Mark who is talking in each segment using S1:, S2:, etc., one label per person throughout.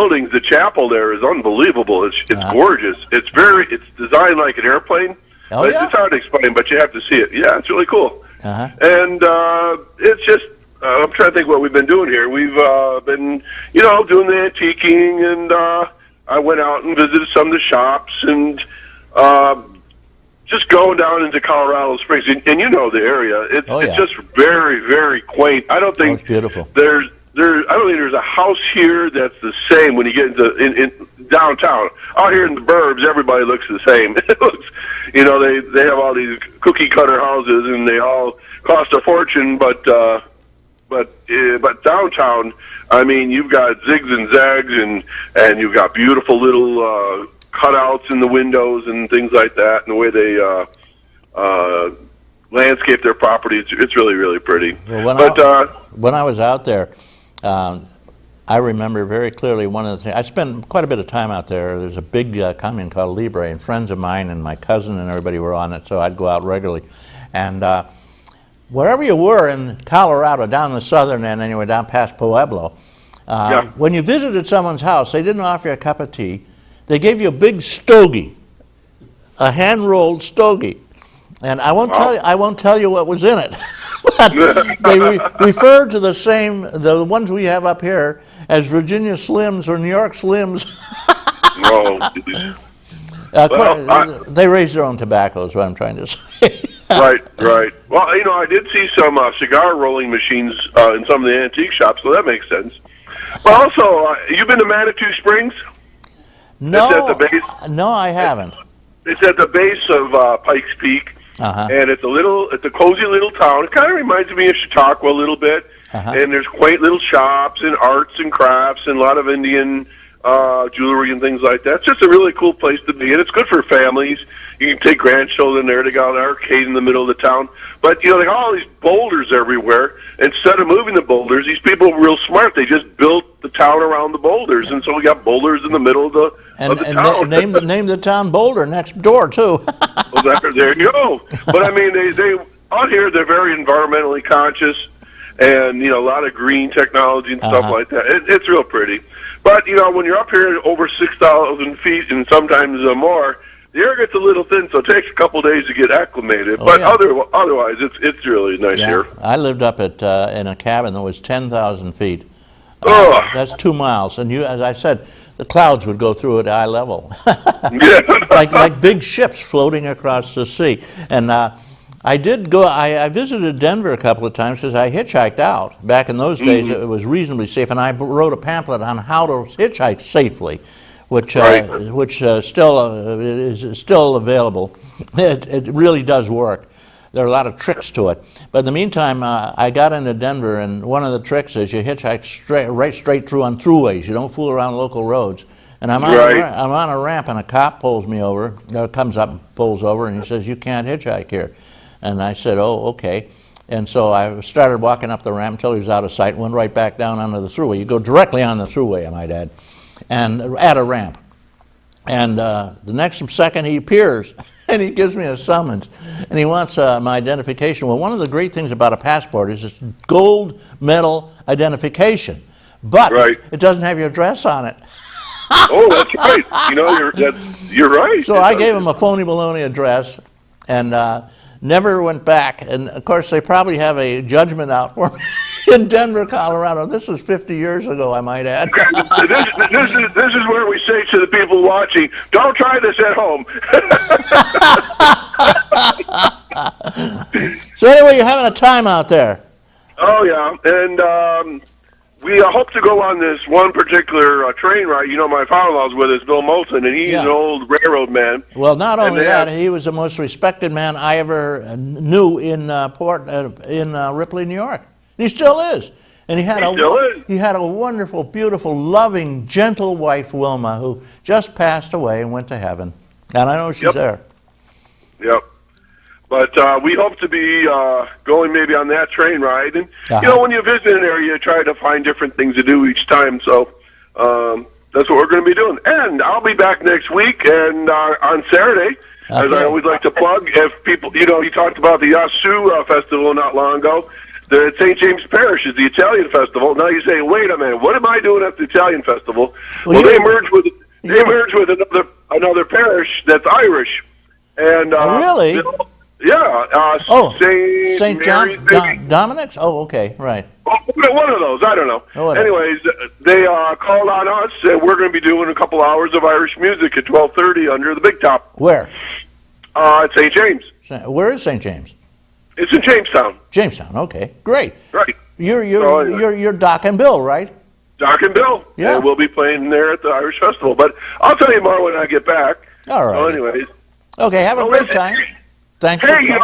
S1: buildings, the chapel there is unbelievable. It's gorgeous. It's designed like an airplane.
S2: Oh, yeah?
S1: It's hard to explain, but you have to see it. Yeah, it's really cool. And it's just, I'm trying to think what we've been doing here. We've been, doing the antiquing, and I went out and visited some of the shops, and just going down into Colorado Springs, and you know the area. It's just very, very quaint. I don't think
S2: it's beautiful.
S1: I don't think there's a house here that's the same when you get into in downtown. Out here in the burbs, everybody looks the same. It looks, they have all these cookie cutter houses, and they all cost a fortune. But downtown, I mean, you've got zigs and zags, and you've got beautiful little cutouts in the windows and things like that, and the way they landscape their property. It's really, really pretty.
S2: Well, when I was out there, I remember very clearly one of the things. I spent quite a bit of time out there. There's a big commune called Libre, and friends of mine and my cousin and everybody were on it, so I'd go out regularly. And wherever you were in Colorado, down the southern end, anyway, down past Pueblo, when you visited someone's house, they didn't offer you a cup of tea. They gave you a big stogie, a hand-rolled stogie. And I won't tell you what was in it. But they refer to the ones we have up here as Virginia Slims or New York Slims. They raise their own tobacco is what I'm trying to say.
S1: Right. Well, I did see some cigar rolling machines in some of the antique shops, so that makes sense. But also, you've been to Manitou Springs?
S2: No,
S1: it's at the base.
S2: No, I haven't.
S1: It's at the base of Pikes Peak. And it's a cozy little town. It kind of reminds me of Chautauqua a little bit. And there's quaint little shops and arts and crafts and a lot of Indian jewelry and things like that. It's just a really cool place to be, and it's good for families. You can take grandchildren there to go to an arcade in the middle of the town. But, they got all these boulders everywhere. Instead of moving the boulders, these people were real smart. They just built the town around the boulders, and so we got boulders in the middle of the town.
S2: Name the town Boulder next door, too.
S1: Well, there you go. But, I mean, they out here, they're very environmentally conscious, and, a lot of green technology and stuff like that. It's real pretty. But, when you're up here over 6,000 feet and sometimes more, the air gets a little thin, so it takes a couple days to get acclimated. Otherwise, it's really nice here.
S2: I lived up at in a cabin that was 10,000 feet. That's 2 miles, and as I said, the clouds would go through at eye level, like big ships floating across the sea. And I did go. I visited Denver a couple of times because I hitchhiked out. Back in those days, it was reasonably safe, and I wrote a pamphlet on how to hitchhike safely, which is still available. It really does work. There are a lot of tricks to it. But in the meantime, I got into Denver, and one of the tricks is you hitchhike straight through on throughways. You don't fool around local roads. And I'm on a ramp, and a cop pulls me over, comes up and pulls over, and he says, "You can't hitchhike here." And I said, "Oh, okay." And so I started walking up the ramp until he was out of sight, and went right back down onto the throughway. You go directly on the throughway, I might add, and at a ramp. And the next second he appears, and he gives me a summons, and he wants my identification. Well, one of the great things about a passport is it's gold medal identification, but it doesn't have your address on it.
S1: Oh, that's right. You're right.
S2: So I gave him a phony baloney address, and never went back. And of course, they probably have a judgment out for me in Denver, Colorado. This was 50 years ago, I might add.
S1: This is where we say to the people watching, don't try this at home.
S2: So anyway, you're having a time out there.
S1: Oh, yeah. And we hope to go on this one particular train ride. My father-in-law's with us, Bill Moulton, and he's an old railroad man.
S2: Well, not only that, he was the most respected man I ever knew in Ripley, New York. He still is. And he had a wonderful, beautiful, loving, gentle wife, Wilma, who just passed away and went to heaven. And I know she's there.
S1: Yep. But we hope to be going maybe on that train ride. And, when you visit an area, you try to find different things to do each time. So that's what we're going to be doing. And I'll be back next week and on Saturday, as I always like to plug. If people, you talked about the Yasu Festival not long ago. the St. James Parish is the Italian festival. Now you say, wait a minute, what am I doing at the Italian festival? Well, they merged with another parish that's Irish, and
S2: really, St.
S1: John
S2: Dominic's. Oh, okay, right.
S1: One of those, I don't know. Anyways, they called on us, and we're going to be doing a couple hours of Irish music at 12:30 under the Big Top.
S2: Where?
S1: At St. James.
S2: Where is St. James?
S1: It's in Jamestown.
S2: Jamestown, okay, great.
S1: Right.
S2: You're Doc and Bill, right?
S1: Doc and Bill.
S2: Yeah.
S1: And we'll be playing there at the Irish Festival. But I'll tell you more when I get back.
S2: All right.
S1: So anyways.
S2: Okay, have a great time. Thanks.
S1: Hey,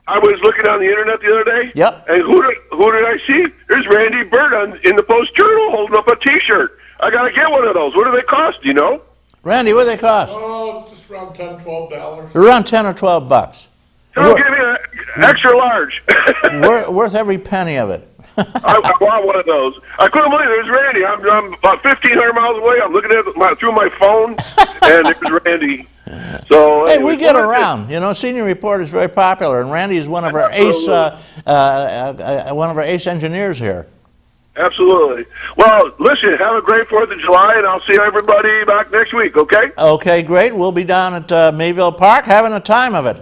S1: I was looking on the internet the other day.
S2: Yep.
S1: And who did I see? There's Randy Bird in the Post-Journal holding up a T-shirt. I got to get one of those. What do they cost, do you know?
S2: Randy, what do they cost?
S3: Oh, just around $10, $12.
S2: Around 10 or 12 bucks.
S1: So give me an extra large.
S2: Worth every penny of it.
S1: I want one of those. I couldn't believe it. There's Randy. I'm about 1,500 miles away. I'm looking at through my phone, and there's Randy. So
S2: hey, we get around. You know, Senior Report is very popular, and Randy is one of our ace engineers here.
S1: Absolutely. Well, listen, have a great 4th of July, and I'll see everybody back next week, okay?
S2: Okay, great. We'll be down at Mayville Park having a time of it.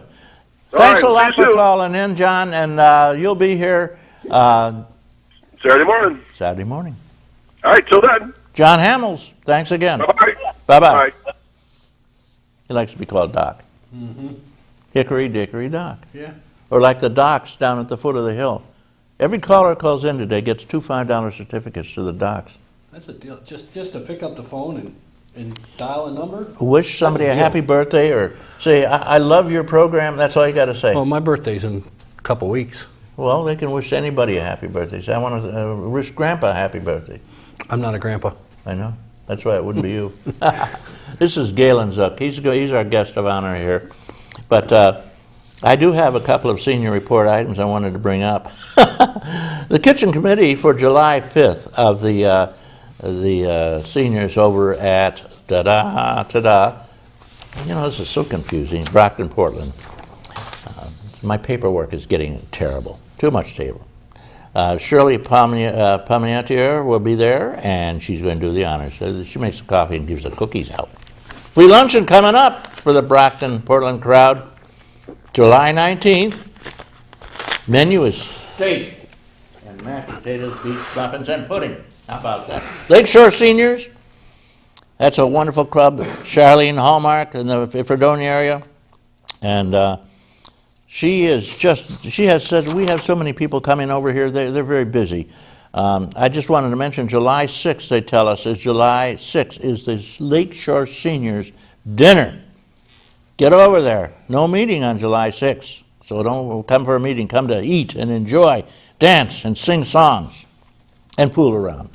S2: Thanks a lot for calling in, John, and you'll be here
S1: Saturday morning.
S2: Saturday morning.
S1: All right, till then.
S2: John Hamels, thanks again.
S1: Bye-bye.
S2: Bye-bye. He likes to be called Doc.
S3: Mm-hmm.
S2: Hickory Dickory Doc.
S3: Yeah.
S2: Or like the docks down at the foot of the hill. Every caller who calls in today gets 2 $5 certificates to the docks.
S3: That's a deal. Just to pick up the phone and dial a number?
S2: Wish somebody a happy birthday or say, I love your program. That's all you got to say.
S3: Well, my birthday's in a couple weeks.
S2: Well, they can wish anybody a happy birthday. Say, I want to wish Grandpa a happy birthday.
S3: I'm not a grandpa.
S2: I know. That's why it wouldn't be you. This is GalenZookpt. He's our guest of honor here. But I do have a couple of senior report items I wanted to bring up. The kitchen committee for July 5th of the seniors over at you know, this is so confusing, Brockton, Portland. My paperwork is getting terrible, too much paper. Shirley Palmiatier will be there, and she's going to do the honors. So she makes the coffee and gives the cookies out. Free luncheon coming up for the Brockton, Portland crowd. July 19th, menu is steak and mashed potatoes, beef, muffins, and pudding. How about that? Lakeshore Seniors, that's a wonderful club. Charlene Hallmark in the Fredonia area. And she has said, we have so many people coming over here, they're very busy. I just wanted to mention July 6th, they tell us, is July 6th, is the Lakeshore Seniors dinner. Get over there. No meeting on July 6th. So don't come for a meeting. Come to eat and enjoy, dance and sing songs, and fool around.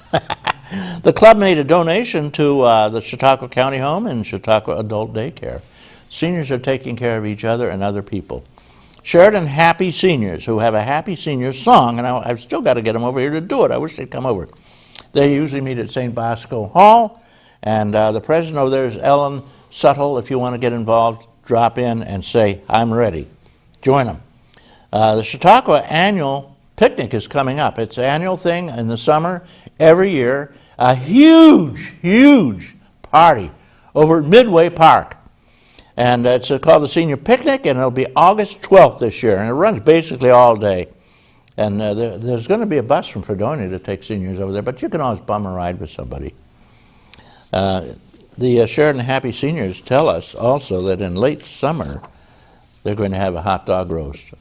S2: The club made a donation to the Chautauqua County Home and Chautauqua Adult Daycare. Seniors are taking care of each other and other people. Sheridan Happy Seniors, who have a Happy Seniors song, and I've still got to get them over here to do it. I wish they'd come over. They usually meet at St. Bosco Hall, and the president over there is Ellen Suttle. If you want to get involved, drop in and say, I'm ready. Join them. The Chautauqua Annual Picnic is coming up. It's an annual thing in the summer, every year. A huge, huge party over at Midway Park. And it's called the Senior Picnic, and it'll be August 12th this year. And it runs basically all day. And there's going to be a bus from Fredonia to take seniors over there, but you can always bum a ride with somebody. The Sheridan Happy Seniors tell us also that in late summer, they're going to have a hot dog roast.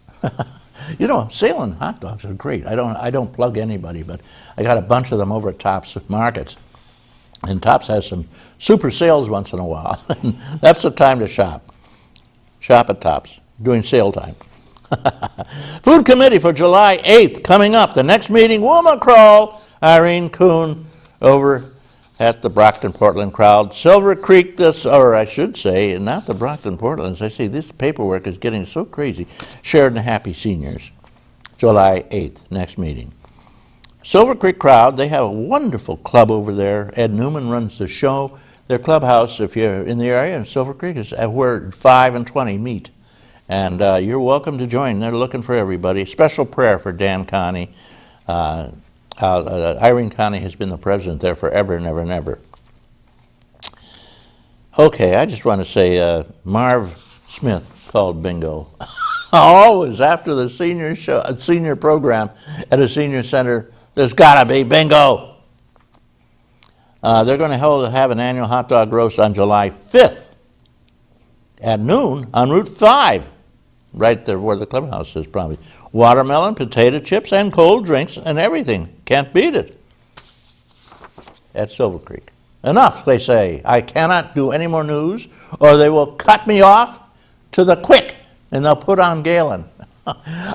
S2: You know, Salem hot dogs are great. I don't plug anybody, but I got a bunch of them over at Tops Markets. And Tops has some super sales once in a while. That's the time to shop. Shop at Tops, during sale time. Food Committee for July 8th coming up. The next meeting, Wilma Crawl, Irene Kuhn over at the Brockton Portland crowd. Silver Creek, or I should say, not the Brockton Portland. As I say, this paperwork is getting so crazy. Sheridan Happy Seniors, July 8th, next meeting. Silver Creek crowd, they have a wonderful club over there. Ed Newman runs the show. Their clubhouse, if you're in the area in Silver Creek, is where 5 and 20 meet. And you're welcome to join. They're looking for everybody. Special prayer for Dan Connie. Irene Connie has been the president there forever and ever and ever. Okay, I just want to say Marv Smith called bingo. Always after the senior program at a senior center, there's got to be bingo. They're going to have an annual hot dog roast on July 5th at noon on Route 5, right there where the clubhouse is probably. Watermelon, potato chips, and cold drinks and everything. Can't beat it at Silver Creek. Enough, they say. I cannot do any more news or they will cut me off to the quick and they'll put on Galen.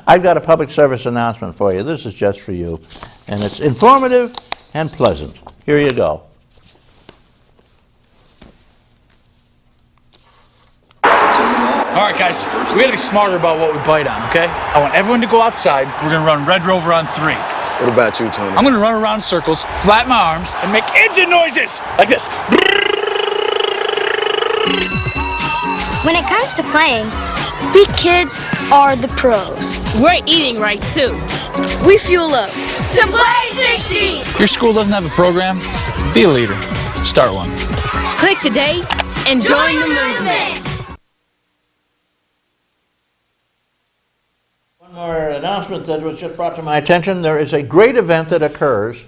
S2: I've got a public service announcement for you. This is just for you. And it's informative and pleasant. Here you go.
S4: All right, guys, we gotta be smarter about what we bite on, okay? I want everyone to go outside. We're gonna run Red Rover on 3.
S5: What about you, Tony?
S4: I'm gonna run around in circles, flatten my arms, and make engine noises like this.
S6: When it comes to playing, we kids are the pros.
S7: We're eating right, too.
S6: We fuel up
S7: To play 60!
S4: Your school doesn't have a program? Be a leader. Start one.
S7: Click today and join the movement.
S2: One more announcement that was just brought to my attention. There is a great event that occurs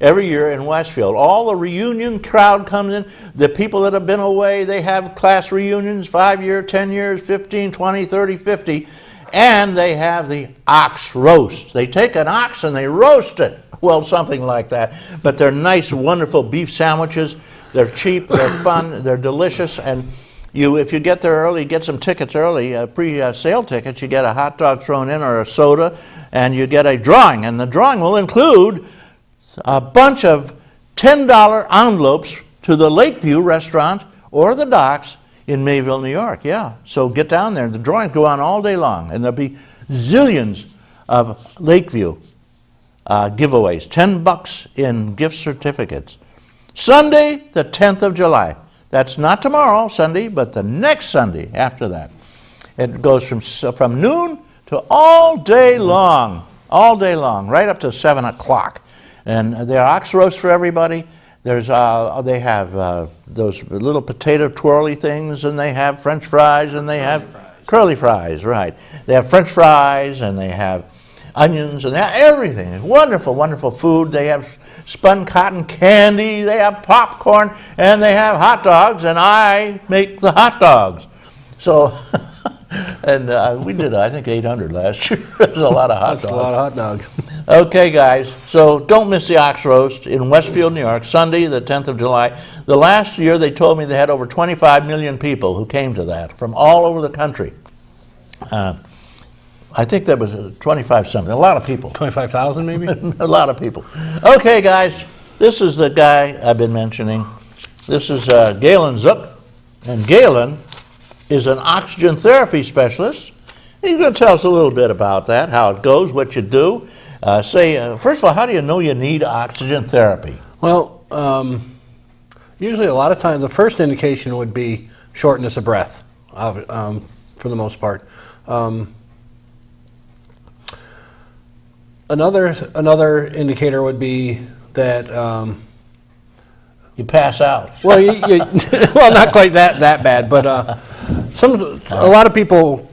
S2: every year in Westfield. All the reunion crowd comes in. The people that have been away, they have class reunions, 5 years, 10 years, 15, 20, 30, 50. And they have the ox roast. They take an ox and they roast it. Well, something like that. But they're nice, wonderful beef sandwiches. They're cheap, they're fun, they're delicious. And if you get there early, get some tickets early, pre-sale tickets, you get a hot dog thrown in or a soda, and you get a drawing. And the drawing will include a bunch of $10 envelopes to the Lakeview restaurant or the Docks in Mayville, New York. Yeah, so get down there. The drawings go on all day long, and there'll be zillions of Lakeview giveaways, $10 in gift certificates. Sunday, the 10th of July. That's not tomorrow, Sunday, but the next Sunday after that. It goes from noon to all day long, right up to 7 o'clock. And there are ox roasts for everybody. They have those little potato twirly things, and they have French fries, and they have curly fries, right. They have French fries, and they have onions, and they have everything. Wonderful, wonderful food. They have spun cotton candy, they have popcorn, and they have hot dogs, and I make the hot dogs. So, and we did, I think, 800 last year. There's a lot of hot dogs.
S3: That's a lot of hot dogs.
S2: Okay, guys, so don't miss the ox roast in Westfield, New York, Sunday, the 10th of July. The last year, they told me they had over 25 million people who came to that from all over the country. I think that was 25-something, a lot of people.
S3: 25,000 maybe?
S2: A lot of people. Okay, guys, this is the guy I've been mentioning. This is GalenZookpt, and Galen is an oxygen therapy specialist. And he's going to tell us a little bit about that, how it goes, what you do. First of all, how do you know you need oxygen therapy?
S3: Well, usually a lot of times the first indication would be shortness of breath, for the most part. Another indicator would be that
S2: you pass out.
S3: well, well, not quite that bad, but a lot of people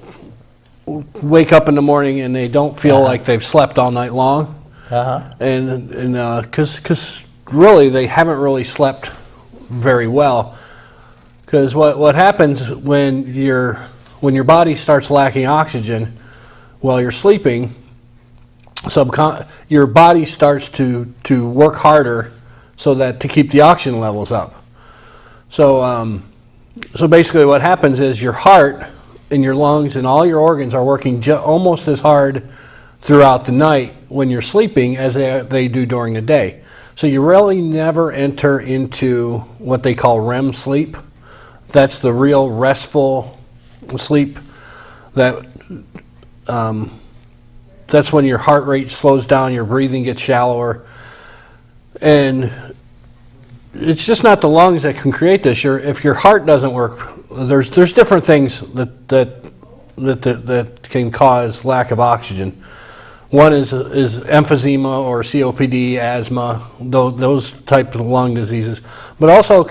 S3: wake up in the morning and they don't feel like they've slept all night long, and because really they haven't really slept very well. Because what happens when your body starts lacking oxygen while you're sleeping, your body starts to work harder so that to keep the oxygen levels up. So basically what happens is your heart and your lungs and all your organs are working almost as hard throughout the night when you're sleeping as they do during the day. So you really never enter into what they call REM sleep. That's the real restful sleep. That's when your heart rate slows down, your breathing gets shallower. And it's just not the lungs that can create this. If your heart doesn't work, there's different things that that can cause lack of oxygen. One is emphysema or COPD, asthma, those types of lung diseases, but also